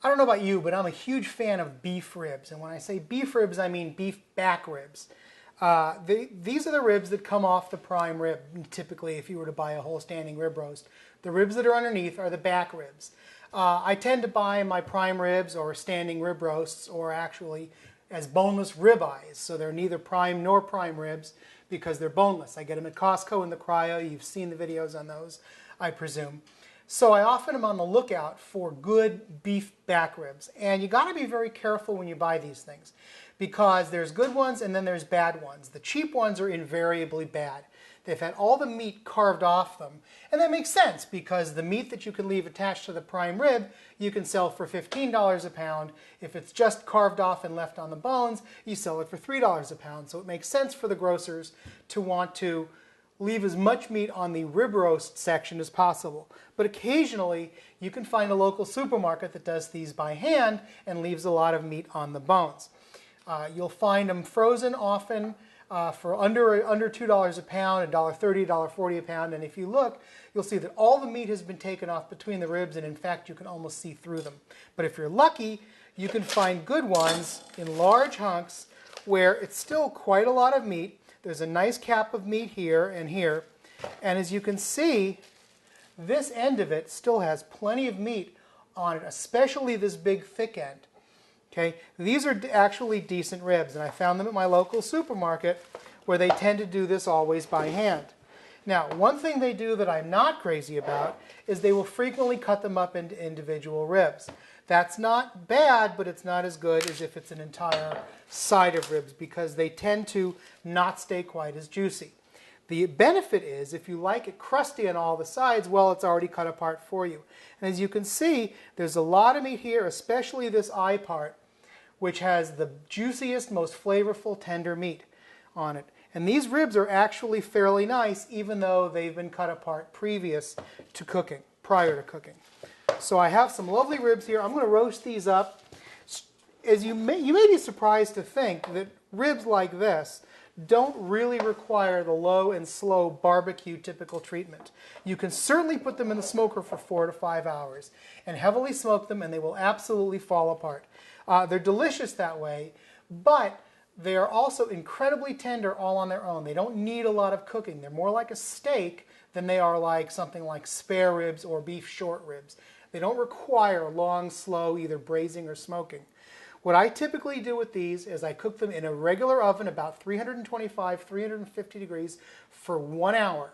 I don't know about you, but I'm a huge fan of beef ribs. And when I say beef ribs, I mean beef back ribs. These are the ribs that come off the prime rib, typically, if you were to buy a whole standing rib roast. The ribs that are underneath are the back ribs. I tend to buy my prime ribs or standing rib roasts, or actually as boneless rib eyes. So they're neither prime nor prime ribs because they're boneless. I get them at Costco in the cryo. You've seen the videos on those, I presume. So I often am on the lookout for good beef back ribs. And you got to be very careful when you buy these things because there's good ones and then there's bad ones. The cheap ones are invariably bad. They've had all the meat carved off them. And that makes sense because the meat that you can leave attached to the prime rib, you can sell for $15 a pound. If it's just carved off and left on the bones, you sell it for $3 a pound. So it makes sense for the grocers to want to leave as much meat on the rib roast section as possible. But occasionally, you can find a local supermarket that does these by hand and leaves a lot of meat on the bones. You'll find them frozen often for under $2 a pound, $1.30, $1.40 a pound. And if you look, you'll see that all the meat has been taken off between the ribs, and in fact, you can almost see through them. But if you're lucky, you can find good ones in large hunks where it's still quite a lot of meat. There's a nice cap of meat here and here. And as you can see, this end of it still has plenty of meat on it, especially this big thick end. Okay, these are actually decent ribs, and I found them at my local supermarket where they tend to do this always by hand. Now, one thing they do that I'm not crazy about is they will frequently cut them up into individual ribs. That's not bad, but it's not as good as if it's an entire side of ribs because they tend to not stay quite as juicy. The benefit is if you like it crusty on all the sides, well, it's already cut apart for you. And as you can see, there's a lot of meat here, especially this eye part, which has the juiciest, most flavorful, tender meat on it. And these ribs are actually fairly nice, even though they've been cut apart prior to cooking. So I have some lovely ribs here. I'm going to roast these up. As you may be surprised to think that ribs like this don't really require the low and slow barbecue typical treatment. You can certainly put them in the smoker for 4 to 5 hours and heavily smoke them, and they will absolutely fall apart. They're delicious that way, but they are also incredibly tender all on their own. They don't need a lot of cooking. They're more like a steak than they are like something like spare ribs or beef short ribs. They don't require long, slow either braising or smoking. What I typically do with these is I cook them in a regular oven about 325, 350 degrees for 1 hour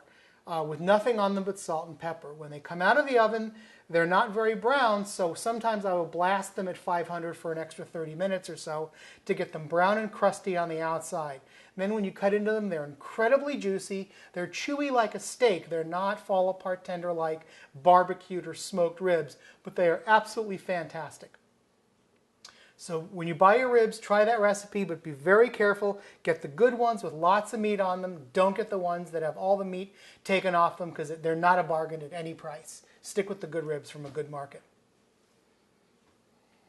with nothing on them but salt and pepper. When they come out of the oven, they're not very brown, so sometimes I will blast them at 500 for an extra 30 minutes or so to get them brown and crusty on the outside. And then when you cut into them, they're incredibly juicy. They're chewy like a steak. They're not fall apart tender like barbecued or smoked ribs, but they are absolutely fantastic. So when you buy your ribs, try that recipe, but be very careful. Get the good ones with lots of meat on them. Don't get the ones that have all the meat taken off them because they're not a bargain at any price. Stick with the good ribs from a good market.